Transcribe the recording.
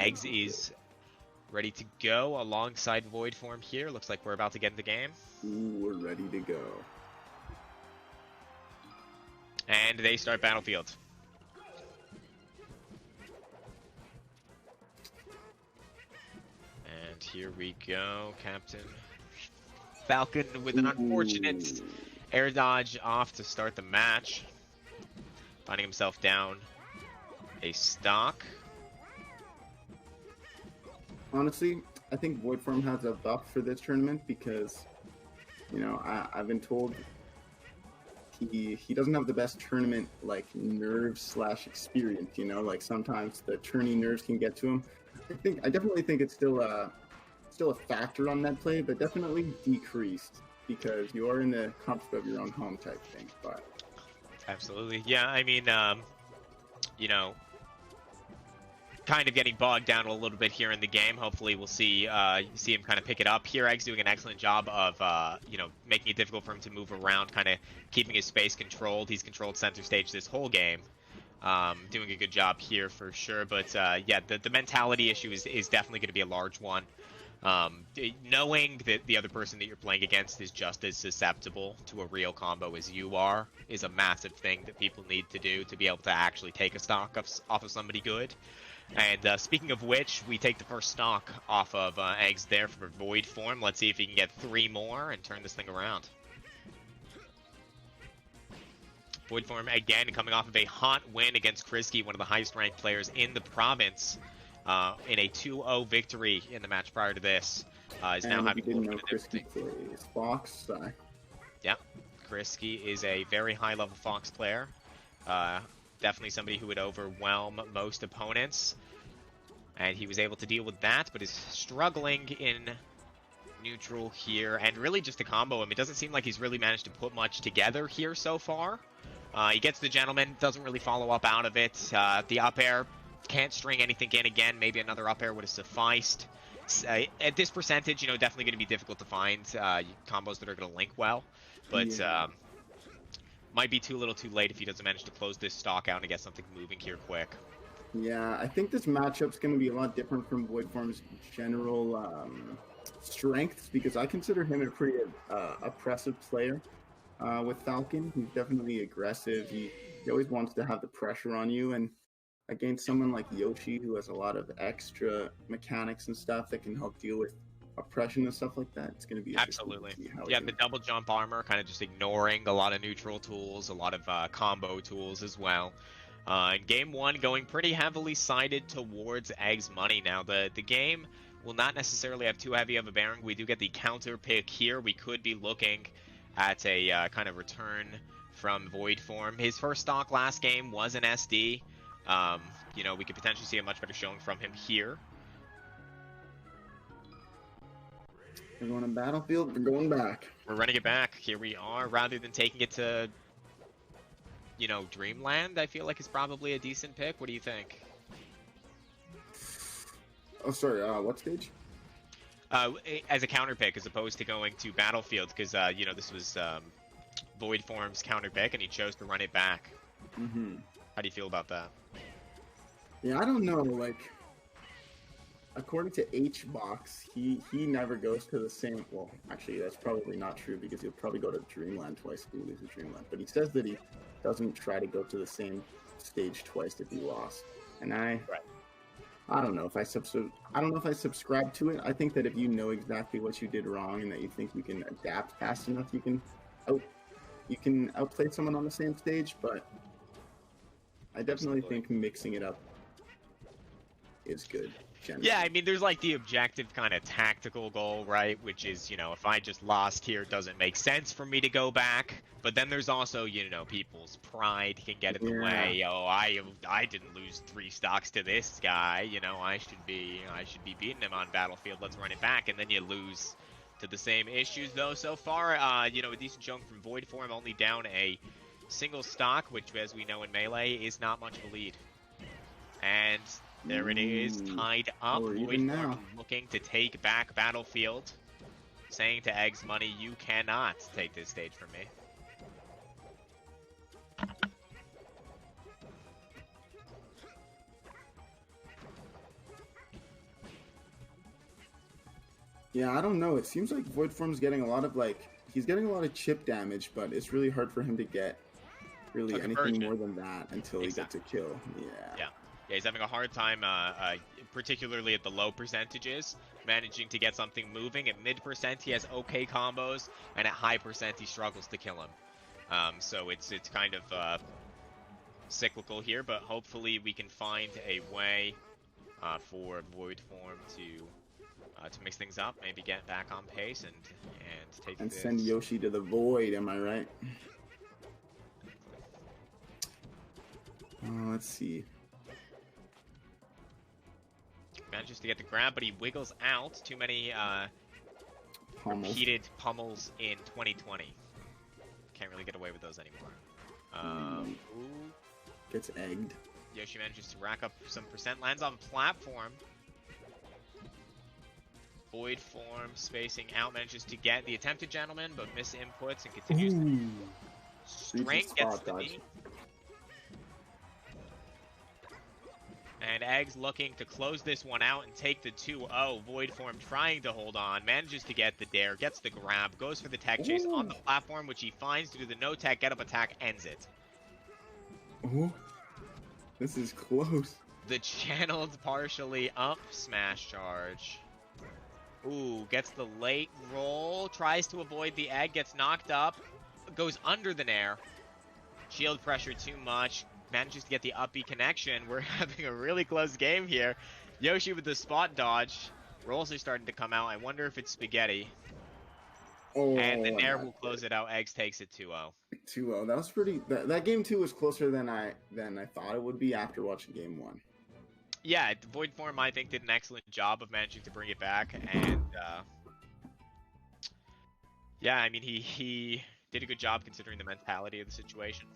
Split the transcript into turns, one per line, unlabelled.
Eggs is ready to go alongside Voidform here. Looks like we're about to get in the game.
Ooh, we're ready to go.
And they start Battlefield. And here we go, Captain Falcon with an unfortunate air dodge off to start the match. Finding himself down a stock.
Honestly, I think Voidform has a buff for this tournament because, you know, I've been told he doesn't have the best tournament like nerves / experience. You know, like sometimes the tourney nerves can get to him. I definitely think it's still a factor on that play, but definitely decreased because you are in the comfort of your own home type thing. But
absolutely, yeah. I mean, you know, kind of getting bogged down a little bit here in the game. Hopefully we'll see him kind of pick it up here. Egg's doing an excellent job of you know, making it difficult for him to move around, kind of keeping his space controlled. He's controlled center stage this whole game. Doing a good job here for sure. But yeah, the mentality issue is definitely going to be a large one. Knowing that the other person that you're playing against is just as susceptible to a real combo as you are is a massive thing that people need to do to be able to actually take a stock off of somebody good. And speaking of which, we take the first stock off of Eggs there for Voidform. Let's see if he can get 3 more and turn this thing around. Voidform again coming off of a hot win against Krisky, one of the highest ranked players in the province, in a 2-0 victory in the match prior to this. Is now having
didn't know Krisky plays Fox.
Yeah, Krisky is a very high level Fox player. Definitely somebody who would overwhelm most opponents. And he was able to deal with that, but is struggling in neutral here. And really just to combo him, it doesn't seem like he's really managed to put much together here so far. He gets the gentleman, doesn't really follow up out of it. The up air, can't string anything in again. Maybe another up air would have sufficed. At this percentage, you know, definitely going to be difficult to find combos that are going to link well. But
yeah.
Might be too little too late if he doesn't manage to close this stock out and get something moving here quick.
Yeah, I think this matchup's going to be a lot different from Voidform's general strengths because I consider him a pretty oppressive player with Falcon. He's definitely aggressive. He always wants to have the pressure on you, and against someone like Yoshi who has a lot of extra mechanics and stuff that can help deal with oppression and stuff like that, it's going to be
absolutely. Yeah, the double jump armor, kind of just ignoring a lot of neutral tools, a lot of combo tools as well. In game 1, going pretty heavily sided towards Egg's money. Now, the game will not necessarily have too heavy of a bearing. We do get the counter pick here. We could be looking at a kind of return from Voidform. His first stock last game was an SD. You know, we could potentially see a much better showing from him here.
We're going to Battlefield, we're going back.
We're running it back. Here we are. Rather than taking it to, you know, Dreamland, I feel like is probably a decent pick. What do you think?
Oh, sorry, what stage?
As a counter pick, as opposed to going to Battlefield, because, you know, this was Voidform's counter pick, and he chose to run it back.
Mm-hmm.
How do you feel about that?
Yeah, I don't know, like, according to HBox, he never goes to the same, well, actually, that's probably not true, because he'll probably go to Dreamland twice if he loses Dreamland, but he says that he doesn't try to go to the same stage twice if he lost, and I don't know if I subscribe to it. I think that if you know exactly what you did wrong and that you think you can adapt fast enough, you can outplay someone on the same stage, but I definitely think mixing it up is good. Generally.
Yeah, I mean, there's like the objective kind of tactical goal, right? Which is, you know, if I just lost here, it doesn't make sense for me to go back. But then there's also, you know, people's pride can get in the way. Oh, I didn't lose 3 stocks to this guy. You know, I should be beating him on Battlefield. Let's run it back, and then you lose to the same issues. Though so far, you know, a decent chunk from Voidform, only down a single stock, which, as we know in Melee, is not much of a lead. And there it is, tied up. Voidform looking to take back Battlefield, saying to Egg's money, you cannot take this stage from me.
Yeah, I don't know. It seems like Voidform's getting a lot of he's getting a lot of chip damage, but it's really hard for him to get really
A
anything
conversion.
more than that until he gets a
Exactly.
kill. Yeah.
Yeah, he's having a hard time, particularly at the low percentages, managing to get something moving. At mid percent, he has okay combos, and at high percent, he struggles to kill him. So it's kind of cyclical here, but hopefully we can find a way for Voidform to mix things up, maybe get back on pace and take
And
this.
send Yoshi to the void, am I right? Let's see.
Manages to get the grab, but he wiggles out. Too many
Pummels.
repeated pummels in 2020. Can't really get away with those anymore. Ooh.
Gets egged.
Yoshi manages to rack up some percent. Lands on platform. Void form spacing out. Manages to get the attempted gentleman, but miss inputs and continues. Strength gets the knee. And Eggs looking to close this one out and take the 2-0. Voidform trying to hold on. Manages to get the dare. Gets the grab. Goes for the tech chase on the platform, which he finds to do the no-tech get-up attack. Ends it.
Oh, this is close.
The channeled partially up smash charge. Ooh, gets the late roll. Tries to avoid the egg. Gets knocked up. Goes under the nair. Shield pressure too much. Manages to get the up B connection. We're having a really close game here. Yoshi with the spot dodge. Rolls are starting to come out. I wonder if it's spaghetti.
Oh,
And the Nair will close it out. Eggs takes it 2-0.
2-0. That was pretty. That game 2 was closer than I thought it would be after watching game 1.
Yeah, Voidform I think did an excellent job of managing to bring it back, and yeah, I mean he did a good job considering the mentality of the situation.